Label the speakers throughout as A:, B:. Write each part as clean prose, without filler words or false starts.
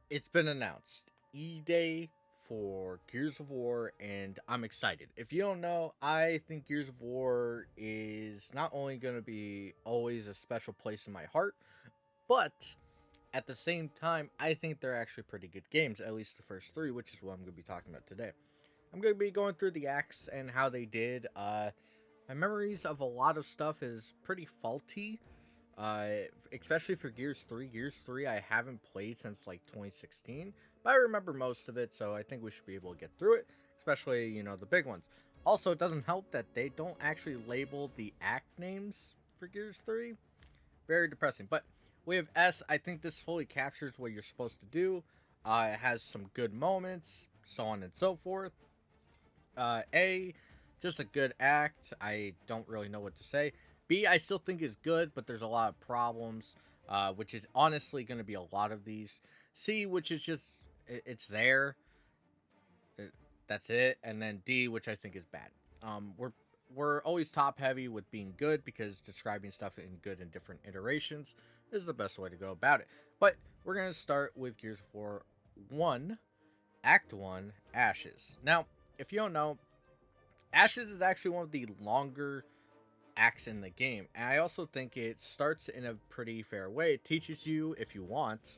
A: It's been announced. E-Day for Gears of War, and I'm excited. If you don't know, I think Gears of War is not only going to be always a special place in my heart, but at the same time, I think they're actually pretty good games, at least the first three, which is what I'm going to be talking about today. I'm going to be going through the acts and how they did. My memories of a lot of stuff is pretty faulty, uh, especially for Gears 3. Gears 3 I haven't played since like 2016, but I remember most of it, so I think we should be able to get through it, especially, the big ones. Also, it doesn't help that they don't actually label the act names for Gears 3. Very depressing. But we have S. I think this fully captures what you're supposed to do. It has some good moments, so on and so forth. A, just a good act. I don't really know what to say. B, I still think is good, but there's a lot of problems, which is honestly going to be a lot of these. C, which is just it's there. It, that's it. And then D, which I think is bad. We're always top heavy with being good because describing stuff in good in different iterations is the best way to go about it. But we're gonna start with Gears of War 1, Act 1, Ashes. Now, if you don't know, Ashes is actually one of the longer acts in the game, and I also think it starts in a pretty fair way. It teaches you, if you want,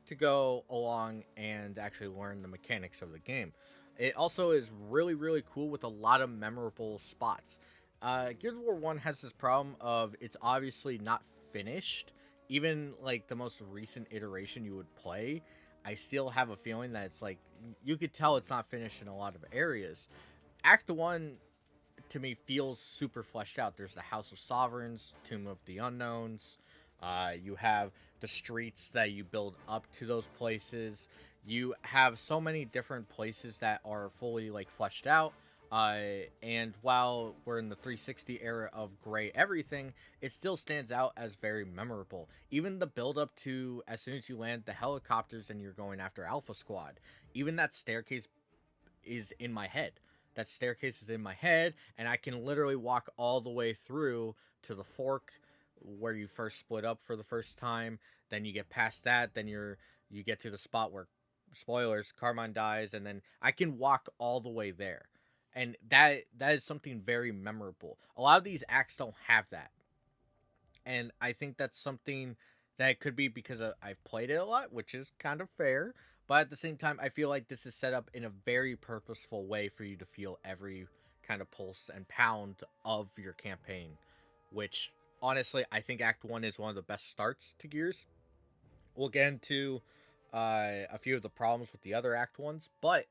A: to go along and actually learn the mechanics of the game. It also is really, really cool with a lot of memorable spots. Gears of War 1 has this problem of it's obviously not finished. Even like the most recent iteration you would play, I still have a feeling that it's like you could tell it's not finished in a lot of areas. Act 1 to me feels super fleshed out. There's the House of Sovereigns, Tomb of the Unknowns. You have the streets that you build up to those places. You have so many different places that are fully like fleshed out. And while we're in the 360 era of gray everything, it still stands out as very memorable. Even the build up to as soon as you land the helicopters and you're going after Alpha Squad, even that staircase is in my head. That staircase is in my head, and I can literally walk all the way through to the fork where you first split up for the first time. Then you get past that, then you get to the spot where spoilers, Carmine dies, and then I can walk all the way there. And that is something very memorable. A lot of these acts don't have that. And I think that's something that could be because I've played it a lot, which is kind of fair. But at the same time, I feel like this is set up in a very purposeful way for you to feel every kind of pulse and pound of your campaign. Which, honestly, I think Act 1 is one of the best starts to Gears. We'll get into a few of the problems with the other Act 1s, but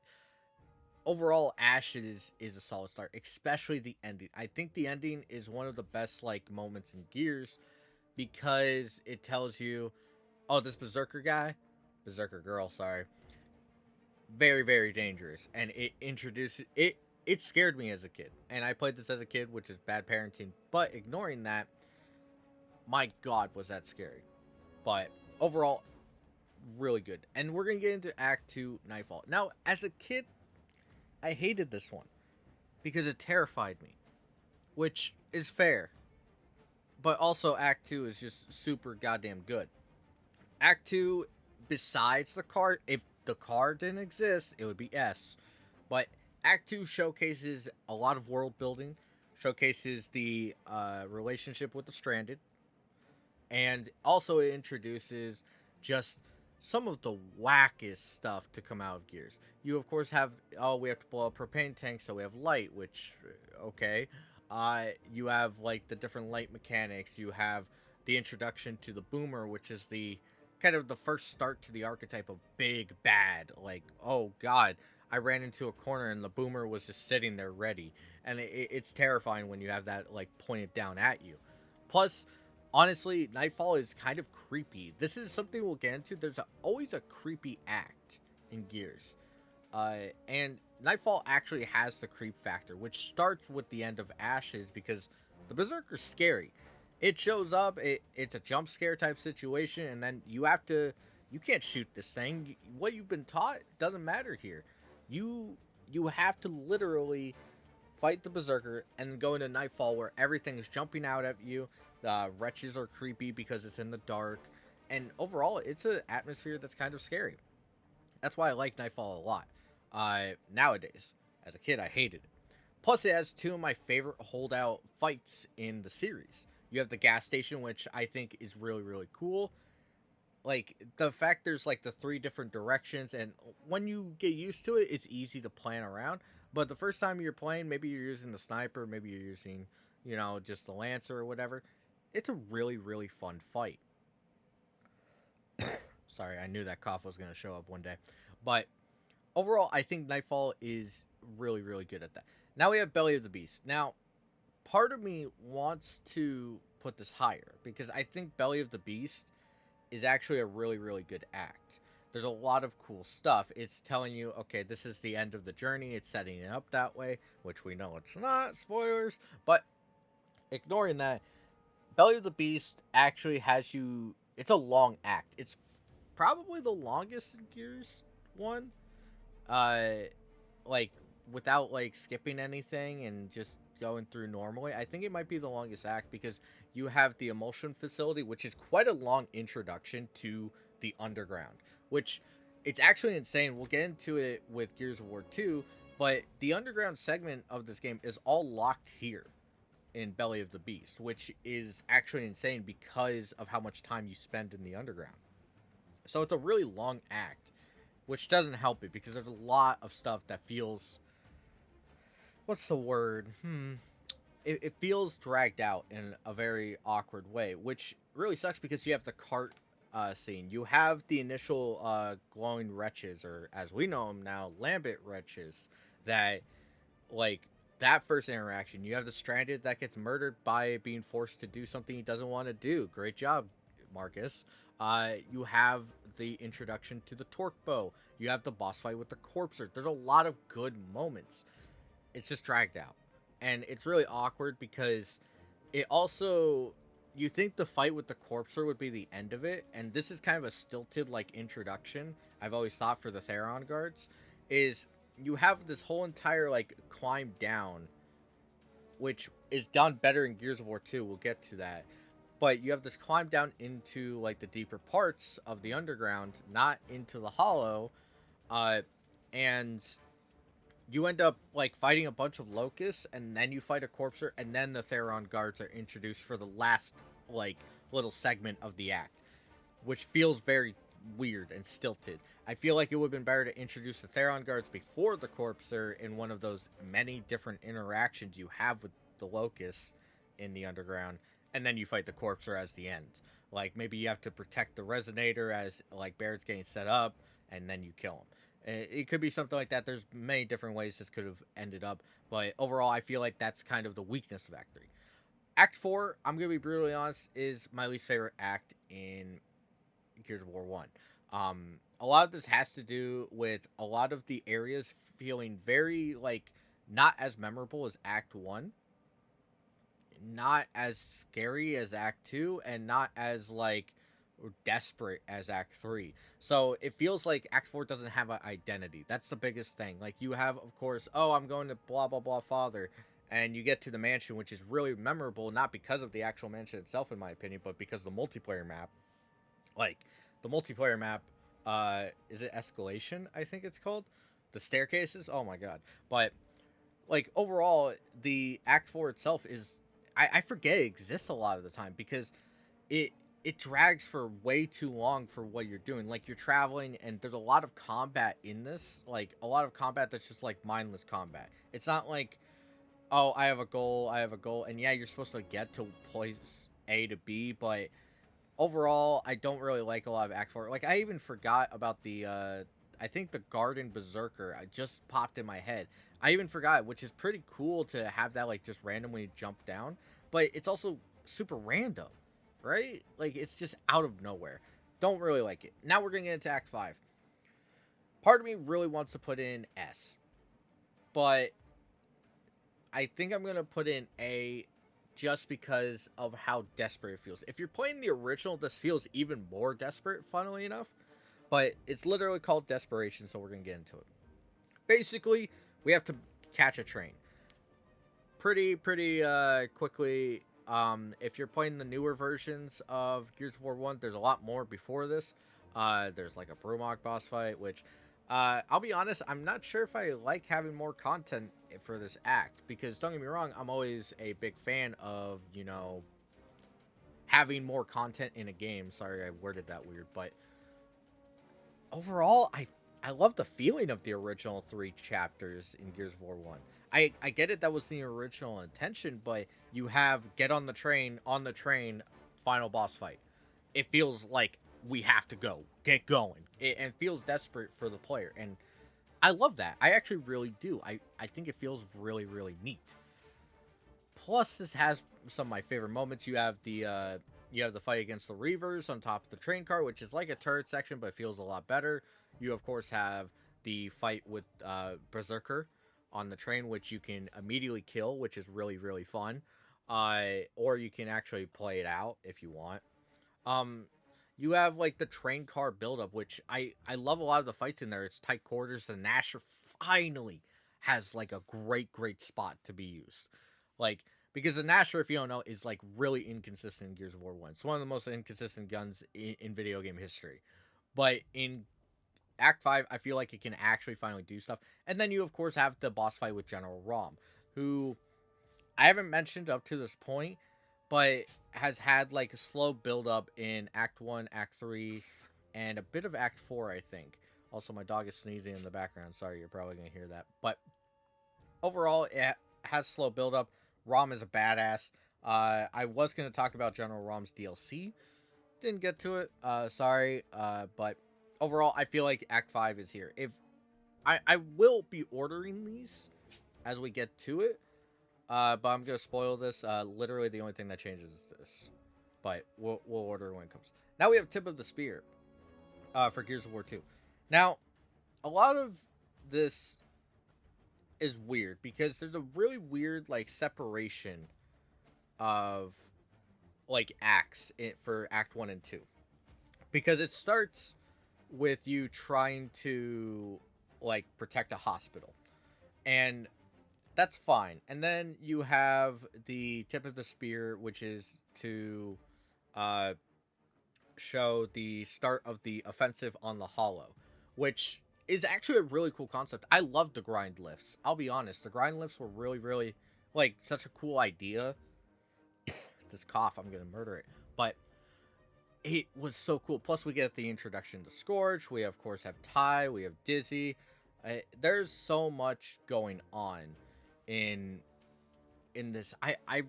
A: overall, Ashes is a solid start, especially the ending. I think the ending is one of the best like moments in Gears because it tells you, oh, this berserker girl, sorry, very very dangerous, and it introduces it. It scared me as a kid, and I played this as a kid, which is bad parenting. But ignoring that, my God, was that scary. But overall, really good. And we're gonna get into Act Two, Nightfall. Now, as a kid, I hated this one because it terrified me, which is fair. But also, Act Two is just super goddamn good. Act 2, besides the card, if the card didn't exist, it would be S. But Act 2 showcases a lot of world building, showcases the relationship with the Stranded, and also it introduces just some of the wackest stuff to come out of Gears. You, of course, have, oh, we have to blow up propane tanks, so we have light, which, okay. You have, like, the different light mechanics. You have the introduction to the Boomer, which is the kind of the first start to the archetype of big bad. Like, oh god, I ran into a corner and the Boomer was just sitting there ready, and it's terrifying when you have that like pointed down at you. Plus, honestly, Nightfall is kind of creepy. This is something we'll get into. There's always a creepy act in Gears, and Nightfall actually has the creep factor, which starts with the end of Ashes because the Berserker's scary. It shows up, it's a jump scare type situation, and then you can't shoot this thing. What you've been taught doesn't matter here. You have to literally fight the Berserker and go into Nightfall where everything is jumping out at you. The wretches are creepy because it's in the dark, and overall, it's an atmosphere that's kind of scary. That's why I like Nightfall a lot. Nowadays, as a kid, I hated it. Plus, it has two of my favorite holdout fights in the series. You have the gas station, which I think is really, really cool. Like, the fact there's like the three different directions, and when you get used to it, it's easy to plan around. But the first time you're playing, maybe you're using the sniper, maybe you're using, just the lancer or whatever. It's a really, really fun fight. Sorry, I knew that cough was going to show up one day. But overall, I think Nightfall is really, really good at that. Now we have Belly of the Beast. Now, part of me wants to put this higher because I think Belly of the Beast is actually a really, really good act. There's a lot of cool stuff. It's telling you, okay, this is the end of the journey. It's setting it up that way, which we know it's not. Spoilers. But ignoring that, Belly of the Beast actually has you. It's a long act. It's probably the longest in Gears 1. Uh, like, without, like, skipping anything and just going through normally. I think it might be the longest act because you have the emulsion facility, which is quite a long introduction to the underground, which it's actually insane. We'll get into it with Gears of War 2, but the underground segment of this game is all locked here in Belly of the Beast, which is actually insane because of how much time you spend in the underground. So it's a really long act, which doesn't help it because there's a lot of stuff that feels, what's the word? It feels dragged out in a very awkward way, which really sucks because you have the cart scene. You have the initial glowing wretches, or as we know them now, Lambent wretches, that, like, that first interaction. You have the stranded that gets murdered by being forced to do something he doesn't want to do. Great job, Marcus. You have the introduction to the torque bow. You have the boss fight with the corpser. There's a lot of good moments. It's just dragged out. And it's really awkward because it also, you think the fight with the corpser would be the end of it, and this is kind of a stilted, like, introduction. I've always thought for the Theron guards is you have this whole entire, like, climb down, which is done better in Gears of War 2. We'll get to that. But you have this climb down into, like, the deeper parts of the underground, not into the hollow, and you end up, like, fighting a bunch of locusts, and then you fight a corpser, and then the Theron guards are introduced for the last, like, little segment of the act, which feels very weird and stilted. I feel like it would have been better to introduce the Theron guards before the corpser in one of those many different interactions you have with the locusts in the underground, and then you fight the corpser as the end. Like, maybe you have to protect the resonator as, like, Barrett's getting set up, and then you kill him. It could be something like that. There's many different ways this could have ended up, but overall, I feel like that's kind of the weakness of Act 3. Act 4, I'm going to be brutally honest, is my least favorite act in Gears of War 1. A lot of this has to do with a lot of the areas feeling very, like, not as memorable as Act 1, not as scary as Act 2, and not as, like, desperate as Act 3. So it feels like Act 4 doesn't have an identity. That's the biggest thing. Like, you have, of course, oh, I'm going to blah, blah, blah, father. And you get to the mansion, which is really memorable, not because of the actual mansion itself, in my opinion, but because the multiplayer map. Like, the multiplayer map, is it Escalation, I think it's called? The staircases? Oh my god. But, like, overall, the Act 4 itself is, I forget it exists a lot of the time because it it drags for way too long for what you're doing. Like, you're traveling, and there's a lot of combat in this. Like, a lot of combat that's just, like, mindless combat. It's not like, oh, I have a goal, and yeah, you're supposed to get to place A to B, but overall, I don't really like a lot of Act 4. Like, I even forgot about the, I think the Garden Berserker. I just popped in my head. I even forgot, which is pretty cool to have that, like, just randomly jump down. But it's also super random, right? Like, it's just out of nowhere. Don't really like it. Now we're going to get into Act 5. Part of me really wants to put in S. But I think I'm going to put in A just because of how desperate it feels. If you're playing the original, this feels even more desperate, funnily enough. But it's literally called Desperation, so we're going to get into it. Basically, we have to catch a train. Pretty quickly. If you're playing the newer versions of Gears of War 1, there's a lot more before this. There's, like, a Brumog boss fight, which I'll be honest, I'm not sure if I like having more content for this act because don't get me wrong, I'm always a big fan of, having more content in a game. Sorry, I worded that weird, but overall, I love the feeling of the original 3 chapters in Gears of War 1. I get it, that was the original intention, but you have get on the train, final boss fight. It feels like we have to go, get going. And feels desperate for the player. And I love that. I actually really do. I think it feels really, really neat. Plus, this has some of my favorite moments. You have the fight against the Reavers on top of the train car, which is like a turret section, but feels a lot better. You of course have the fight with Berserker on the train, which you can immediately kill, which is really really fun. Or you can actually play it out if you want. Um, you have like the train car buildup, which I love a lot of the fights in there. It's tight quarters. The Nasher finally has like a great spot to be used, like because the Nasher, if you don't know, is like really inconsistent in Gears of War 1. It's one of the most inconsistent guns in video game history. But in Act 5, I feel like it can actually finally do stuff. And then you, of course, have the boss fight with General Rom, who I haven't mentioned up to this point, but has had like a slow build up in Act 1, Act 3, and a bit of Act 4, I think. Also, my dog is sneezing in the background. Sorry, you're probably going to hear that. But overall, it has slow build up. Rom is a badass. I was going to talk about General Rom's DLC. Didn't get to it. Sorry. But overall, I feel like Act 5 is here. If I will be ordering these as we get to it. But I'm gonna spoil this. Literally, the only thing that changes is this. But we'll order when it comes. Now we have Tip of the Spear. For Gears of War 2. Now, a lot of this is weird because there's a really weird like separation of like acts for Act 1 and 2 because it starts with you trying to like protect a hospital, and that's fine. And then you have the Tip of the Spear, which is to uh, show the start of the offensive on the Hollow, which is actually a really cool concept. I love the grind lifts. I'll be honest, the grind lifts were really, really like such a cool idea. This cough, I'm gonna murder it, but it was so cool. Plus, we get the introduction to Scourge. We of course have Ty. We have Dizzy. There's so much going on in this. I'm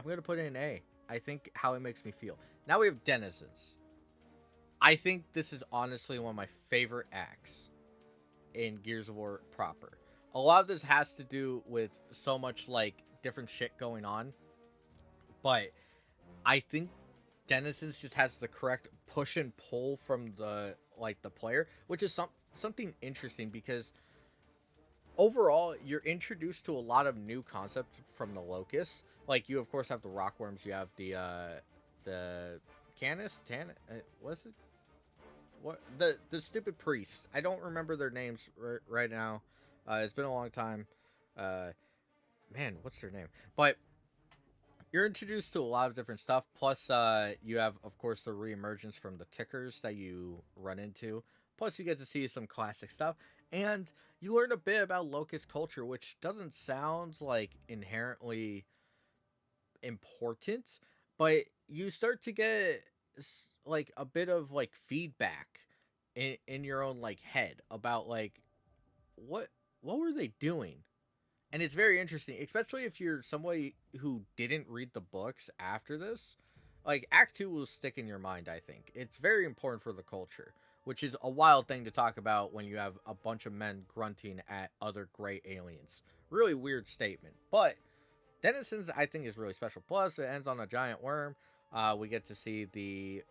A: gonna put it in A. I think how it makes me feel. Now we have Denizens. I think this is honestly one of my favorite acts in Gears of War proper. A lot of this has to do with so much like different shit going on, but I think Denizens just has the correct push and pull from the player, which is something interesting because overall you're introduced to a lot of new concepts from the Locusts. Like you of course have the rockworms, you have the Canis, what's it? What the stupid priest? I don't remember their names right now. It's been a long time. Man, what's their name? But you're introduced to a lot of different stuff. Plus, you have, of course, the reemergence from the tickers that you run into. Plus, you get to see some classic stuff. And you learn a bit about Locust culture, which doesn't sound like inherently important, but you start to get like a bit of like feedback in your own like head about like what were they doing, and it's very interesting, especially if you're somebody who didn't read the books after this. Like Act 2 will stick in your mind. I think it's very important for the culture, which is a wild thing to talk about when you have a bunch of men grunting at other gray aliens. Really weird statement, but Denizens I think is really special. Plus it ends on a giant worm. We get to see the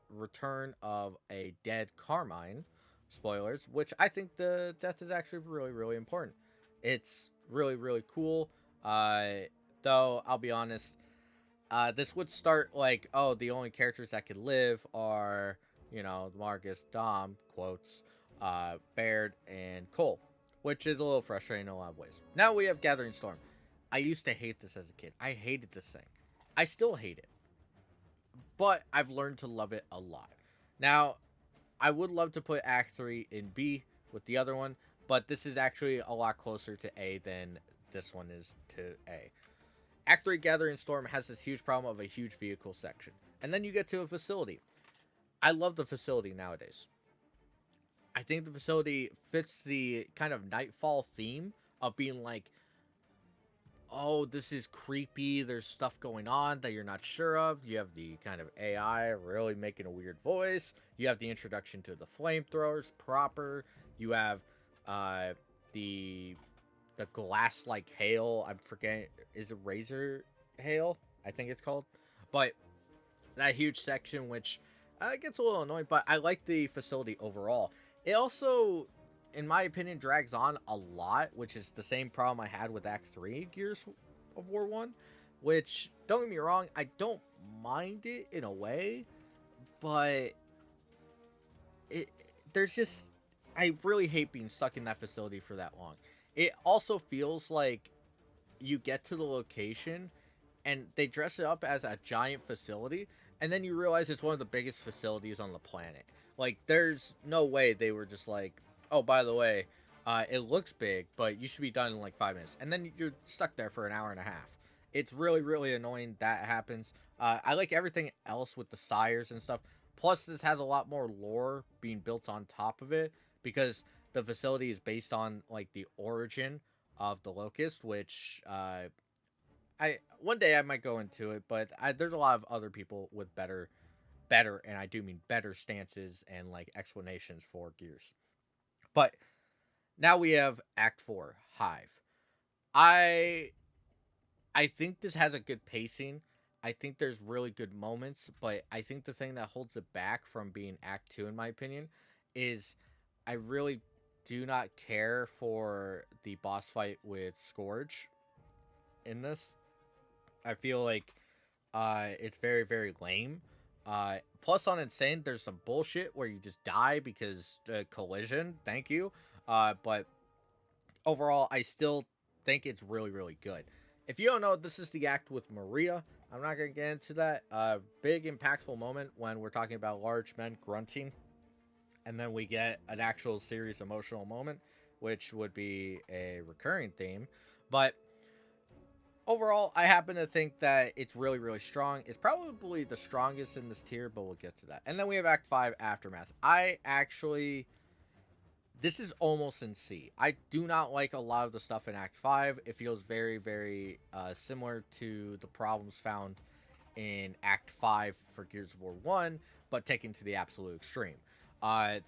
A: return of a dead Carmine. Spoilers, which I think the death is actually really really important. It's really really cool. Though I'll be honest, this would start like, oh, the only characters that could live are, Marcus, Dom, quotes, Baird, and Cole, which is a little frustrating in a lot of ways. Now we have Gathering Storm. I used to hate this as a kid. I hated this thing. I still hate it. But I've learned to love it a lot. Now, I would love to put Act 3 in B, with the other one, but this is actually a lot closer to A than this one is to A. Act 3 Gathering Storm has this huge problem of a huge vehicle section. And then you get to a facility. I love the facility nowadays. I think the facility fits the kind of Nightfall theme of being like, oh, this is creepy. There's stuff going on that you're not sure of. You have the kind of AI really making a weird voice. You have the introduction to the flamethrowers proper. You have uh, the glass like hail. I'm forgetting. Is it razor hail? I think it's called. But that huge section, which gets a little annoying, but I like the facility overall. It also, in my opinion, drags on a lot, which is the same problem I had with Act 3 Gears of War 1, which, don't get me wrong, I don't mind it in a way, but it there's just, I really hate being stuck in that facility for that long. It also feels like you get to the location and they dress it up as a giant facility, and then you realize it's one of the biggest facilities on the planet. Like, there's no way they were just like, oh, by the way, it looks big, but you should be done in like 5 minutes. And then you're stuck there for an hour and a half. It's really, really annoying that happens. I like everything else with the sires and stuff. Plus, this has a lot more lore being built on top of it because the facility is based on like the origin of the Locust, which I one day I might go into it, but there's a lot of other people with better, and I do mean better stances and like explanations for Gears. But now we have Act 4, Hive. I I think this has a good pacing. I think there's really good moments, but I think the thing that holds it back from being Act 2 in my opinion is I really do not care for the boss fight with Scourge in this. I feel like it's very, very lame. Plus on Insane, there's some bullshit where you just die because collision. Thank you. But overall, I still think it's really, really good. If you don't know, this is the act with Maria. I'm not gonna get into that. Big impactful moment when we're talking about large men grunting, and then we get an actual serious emotional moment, which would be a recurring theme. But overall, I happen to think that it's really, really strong. It's probably the strongest in this tier, but we'll get to that. And then we have Act 5, Aftermath. This is almost in C. I do not like a lot of the stuff in Act 5. It feels very, very similar to the problems found in Act 5 for Gears of War 1, but taken to the absolute extreme.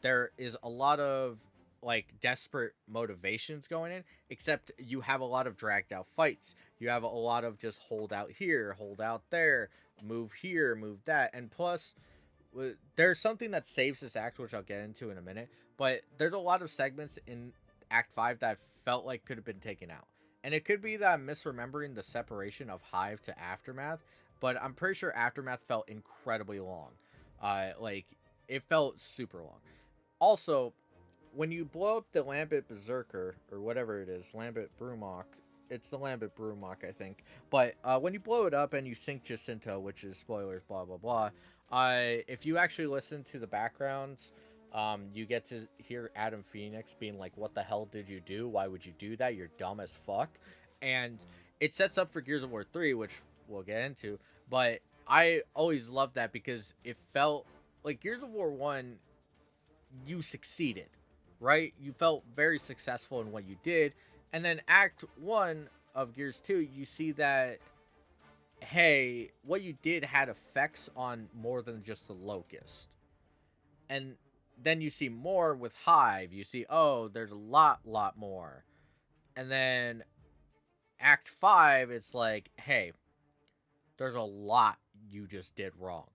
A: There is a lot of like desperate motivations going in, except you have a lot of dragged out fights. You have a lot of just hold out here, hold out there, move here, move that, and plus there's something that saves this act, which I'll get into in a minute. But there's a lot of segments in Act 5 that felt like could have been taken out. And it could be that I'm misremembering the separation of Hive to Aftermath, but I'm pretty sure Aftermath felt incredibly long. Like, it felt super long. Also, when you blow up the Lambent Berserker, or whatever it is, Lambent Brumok, it's the Lambent Brumok, I think. But when you blow it up and you sink Jacinto, which is spoilers, blah, blah, blah, if you actually listen to the backgrounds, you get to hear Adam Phoenix being like, what the hell did you do? Why would you do that? You're dumb as fuck. And it sets up for Gears of War 3, which we'll get into. But I always loved that because it felt like Gears of War 1, you succeeded, right? You felt very successful in what you did. And then Act 1 of Gears 2, you see that, hey, what you did had effects on more than just the Locust. And then you see more with Hive. You see, oh, there's a lot more. And then Act 5, it's like, hey, there's a lot you just did wrong.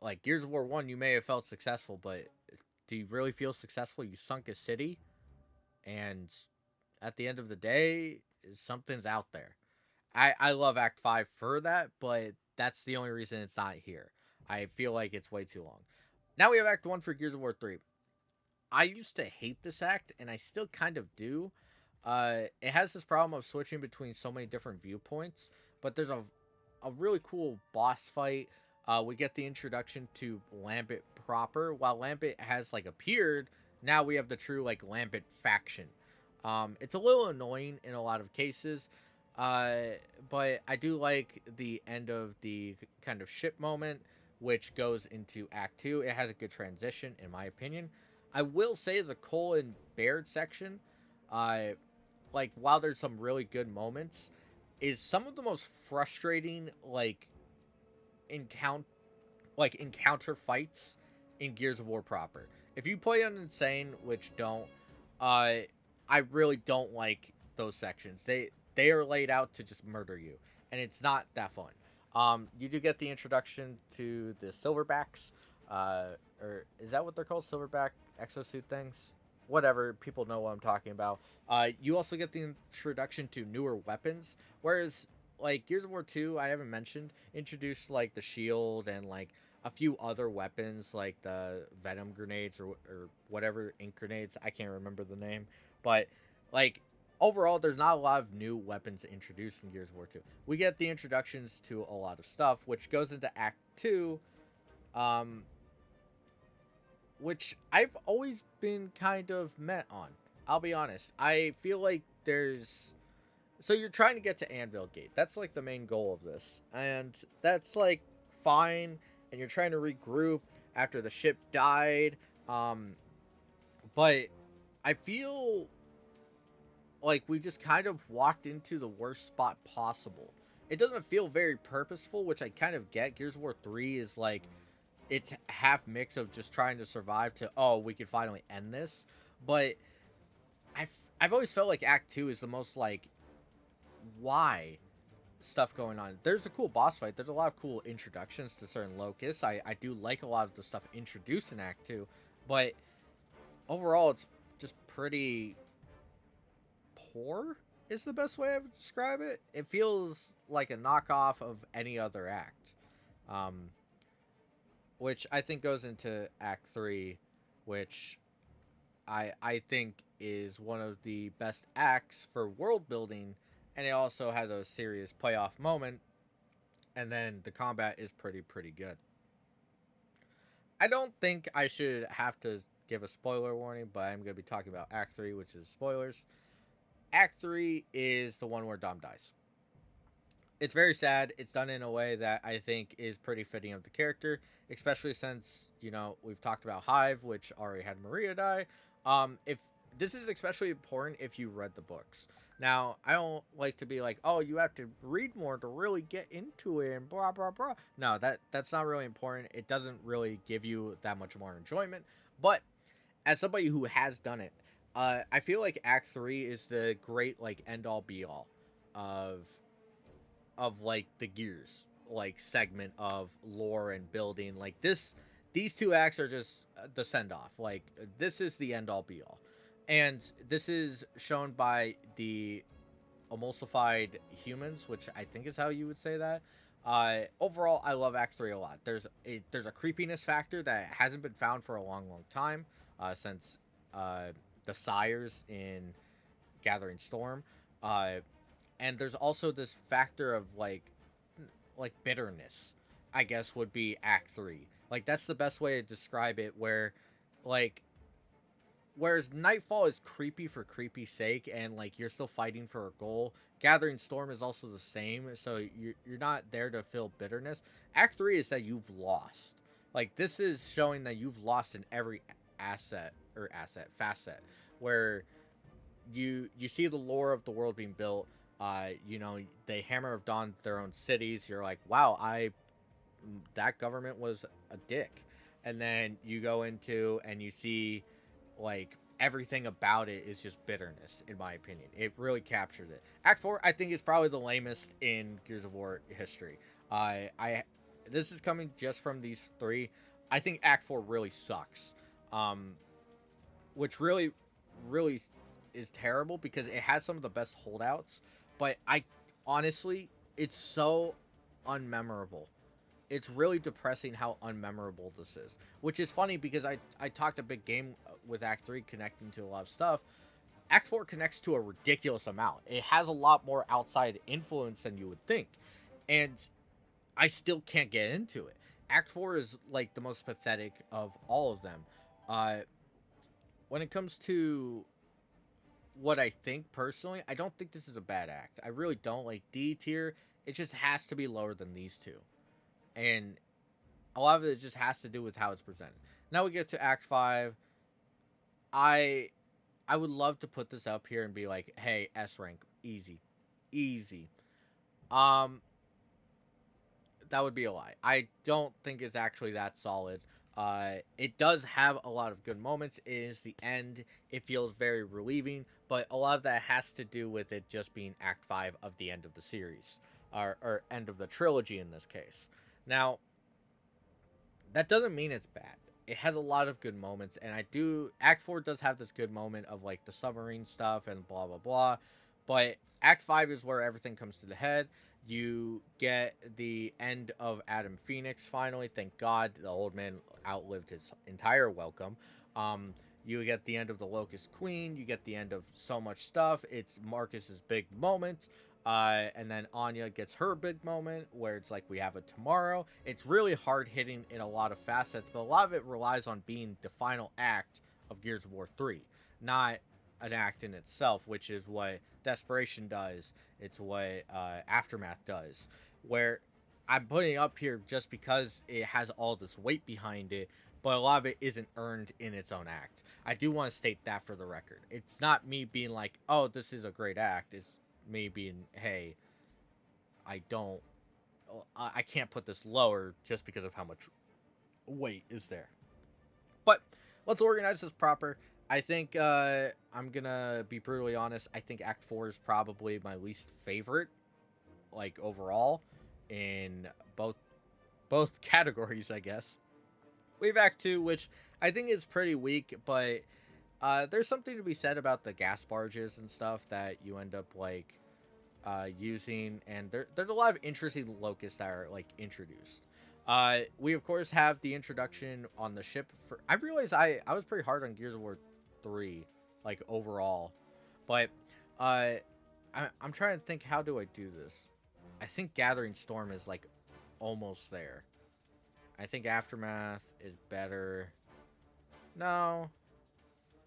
A: Like, Gears of War 1, you may have felt successful, but do you really feel successful? You sunk a city, and at the end of the day, something's out there. I love Act 5 for that, but that's the only reason it's not here. I feel like it's way too long. Now we have Act 1 for Gears of War 3. I used to hate this act, and I still kind of do. It has this problem of switching between so many different viewpoints, but there's a really cool boss fight. We get the introduction to Lambent proper. While Lambent has like appeared now we have the true like Lambent faction. It's a little annoying in a lot of cases, uh, but I do like the end of the kind of ship moment, which goes into Act Two. It has a good transition, in my opinion. I will say the Cole and Baird section, uh, like while there's some really good moments, is some of the most frustrating encounter encounter fights in Gears of War proper. If you play on Insane, which don't, I really don't like those sections. They are laid out to just murder you, and it's not that fun. You do get the introduction to the Silverbacks, or is that what they're called? Silverback exosuit things. Whatever, people know what I'm talking about. You also get the introduction to newer weapons, whereas like Gears of War 2, I haven't mentioned, introduced like the shield and like a few other weapons like the venom grenades or whatever ink grenades. I can't remember the name, but like overall, there's not a lot of new weapons introduced in Gears of War 2. We get the introductions to a lot of stuff, which goes into Act 2, um, which I've always been kind of met on. I'll be honest. I feel like there's so you're trying to get to Anvil Gate. That's like the main goal of this. And that's like fine, and you're trying to regroup after the ship died. Um but I feel like we just kind of walked into the worst spot possible. It doesn't feel very purposeful, which I kind of get. Gears of War 3 is like it's half mix of just trying to survive to oh, we can finally end this. But I've always felt like Act 2 is the most like why stuff going on. There's a cool boss fight. There's a lot of cool introductions to certain locusts. I do like a lot of the stuff introduced in Act 2, but overall it's just pretty poor is the best way I would describe it. It feels like a knockoff of any other act. Um, which I think goes into Act 3, which I think is one of the best acts for world building, and it also has a serious playoff moment, and then the combat is pretty good. I don't think I should have to give a spoiler warning, but I'm going to be talking about Act 3, which is spoilers. Act 3 is the one where Dom dies. It's very sad. It's done in a way that I think is pretty fitting of the character, especially since, we've talked about Hive, which already had Maria die. If this is especially important if you read the books. Now, I don't like to be like, oh, you have to read more to really get into it and blah blah blah. No, that's not really important. It doesn't really give you that much more enjoyment. But as somebody who has done it, I feel like Act 3 is the great like end all be all of like the Gears like segment of lore and building. Like these two acts are just the send off. Like this is the end all be all, and this is shown by the emulsified humans, which I think is how you would say that. Overall, I love Act 3 a lot. There's a creepiness factor that hasn't been found for a long time, since the sires in Gathering Storm. Uh, and there's also this factor of like bitterness, I guess, would be Act 3. Like that's the best way to describe it, where like whereas Nightfall is creepy for creepy sake and like you're still fighting for a goal, Gathering Storm is also the same, so you're not there to feel bitterness. Act 3 is that you've lost. Like this is showing that you've lost in every asset facet, where you see the lore of the world being built. They Hammer of Dawn their own cities. You're like, wow, that government was a dick. And then you go into and you see like everything about it is just bitterness, in my opinion. It really captures it. Act 4, I think, is probably the lamest in Gears of War history. I This is coming just from these three. I think Act 4 really sucks. Um, which really is terrible because it has some of the best holdouts, but I honestly, it's so unmemorable. It's really depressing how unmemorable this is, which is funny because I talked a big game with Act 3 connecting to a lot of stuff. Act 4 connects to a ridiculous amount. It has a lot more outside influence than you would think. And I still can't get into it. Act 4 is like the most pathetic of all of them. Uh when it comes to what I think personally, I don't think this is a bad act. I really don't. Like D tier, it just has to be lower than these two, and a lot of it just has to do with how it's presented. Now we get to Act Five. I I would love to put this up here and be like, hey, S rank, easy, easy. Um, that would be a lie. I don't think it's actually that solid. It does have a lot of good moments. It is the end. It feels very relieving, but a lot of that has to do with it just being Act 5 of the end of the series, or end of the trilogy in this case. Now, that doesn't mean it's bad. It has a lot of good moments, and I do. Act 4 does have this good moment of like the submarine stuff and blah blah blah, but Act 5 is where everything comes to the head. You get the end of Adam Phoenix finally. Thank God the old man outlived his entire welcome. Um, you get the end of the Locust Queen. You get the end of so much stuff. It's Marcus's big moment. And then Anya gets her big moment where it's like we have a tomorrow. It's really hard hitting in a lot of facets, but a lot of it relies on being the final act of Gears of War 3, not an act in itself, which is what Desperation does. It's what Aftermath does. Where I'm putting it up here just because it has all this weight behind it, but a lot of it isn't earned in its own act. I do want to state that for the record. It's not me being like, oh, this is a great act. It's me being, hey, I don't, I can't put this lower just because of how much weight is there. But let's organize this proper. I think I'm gonna be brutally honest. I think Act 4 is probably my least favorite, like overall, in both categories, I guess. We have Act 2, which I think is pretty weak, but there's something to be said about the gas barges and stuff that you end up like using, and there's a lot of interesting locusts that are like introduced. We of course have the introduction on the ship. For I realized I was pretty hard on Gears of War 3, like overall, but I'm trying to think, how do I do this? I think Gathering Storm is like almost there. I think Aftermath is better. No,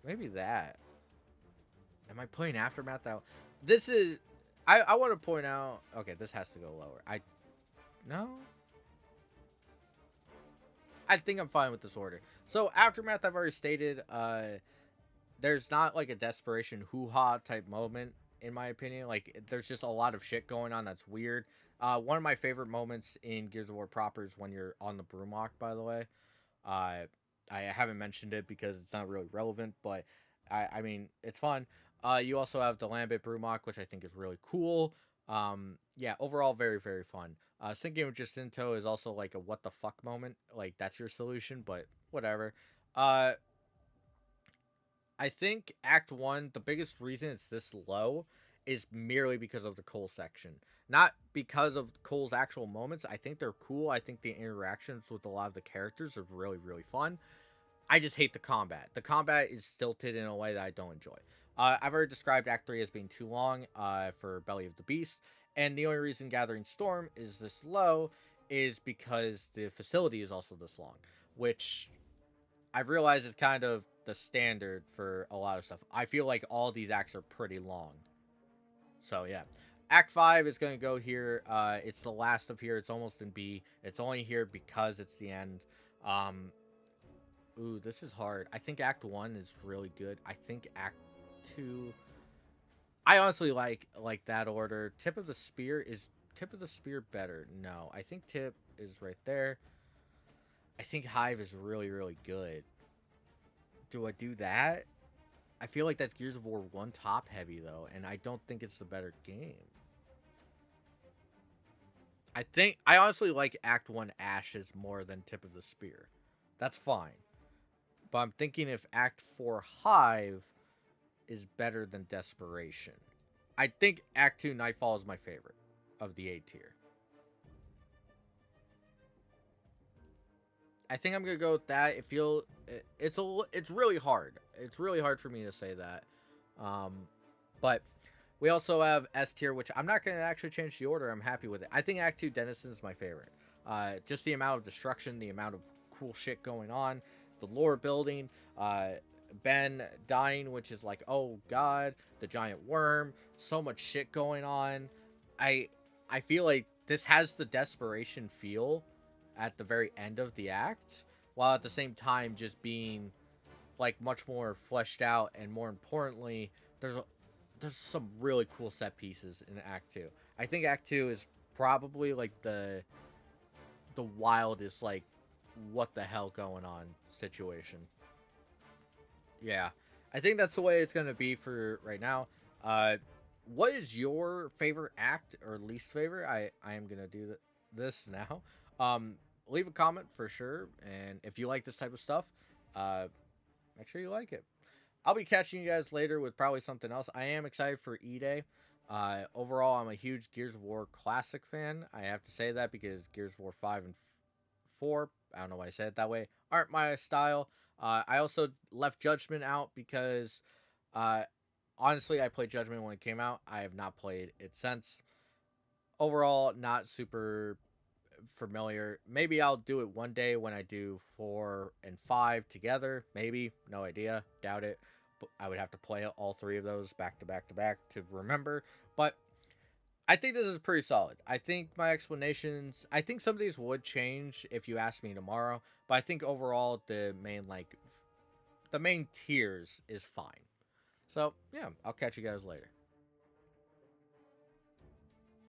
A: maybe that. Am I playing Aftermath out? This is. I want to point out. Okay, this has to go lower. No. I think I'm fine with this order. So Aftermath, I've already stated. There's not like a desperation hoo-ha type moment in my opinion. Like there's just a lot of shit going on that's weird. One of my favorite moments in Gears of War proper is when you're on the Broomlock. By the way, uh, I haven't mentioned it because it's not really relevant, but I mean it's fun. You also have the Lambit Broomlock, which I think is really cool. Yeah, overall very very fun. Syncing with Jacinto is also like a what the fuck moment. Like that's your solution, but whatever. Uh, I think Act 1, the biggest reason it's this low is merely because of the Cole section. Not because of Cole's actual moments. I think they're cool. I think the interactions with a lot of the characters are really, really fun. I just hate the combat. The combat is stilted in a way that I don't enjoy. I've already described Act 3 as being too long for Belly of the Beast. And the only reason Gathering Storm is this low is because the facility is also this long, which I've realized is kind of the standard for a lot of stuff. I feel like all these acts are pretty long. So yeah. Act 5 is going to go here. It's the last of here. It's almost in B. It's only here because it's the end. Um, ooh, this is hard. I think Act 1 is really good. I think Act 2... I honestly like that order. Tip of the Spear better? No. I think Tip is right there. I think Hive is really, really good. Do I do that? I feel like that's Gears of War 1 top heavy, though, and I don't think it's the better game. I honestly like Act 1 Ashes more than Tip of the Spear. That's fine. But I'm thinking if Act 4 Hive is better than Desperation. I think Act 2 Nightfall is my favorite of the A tier. I think I'm gonna go with that. It's really hard. It's really hard for me to say that. But we also have S tier, which I'm not gonna actually change the order. I'm happy with it. I think Act 2 Denizen is my favorite. Just the amount of destruction, the amount of cool shit going on, the lore building, Ben dying, which is like, oh god, the giant worm, so much shit going on. I I feel like this has the desperation feel at the very end of the act, while at the same time just being like much more fleshed out, and more importantly, there's some really cool set pieces in Act 2. I think Act 2 is probably like the wildest, like, what the hell going on situation. Yeah. I think that's the way it's going to be for right now. Uh what is your favorite act or least favorite? I am going to do this now. Leave a comment for sure, and if you like this type of stuff, uh make sure you like it. I'll be catching you guys later with probably something else. I am excited for E-Day. Overall, I'm a huge Gears of War Classic fan. I have to say that because Gears of War 5 and 4, I don't know why I said it that way, aren't my style. I also left Judgment out because, uh, honestly, I played Judgment when it came out. I have not played it since. Overall, not super familiar. Maybe I'll do it one day when I do 4 and 5 together. Maybe. No idea. Doubt it. But I would have to play all three of those back to back to back to remember. But I think this is pretty solid. I think my explanations, I think some of these would change if you asked me tomorrow, but I think overall the main tiers is fine. So, yeah, I'll catch you guys later.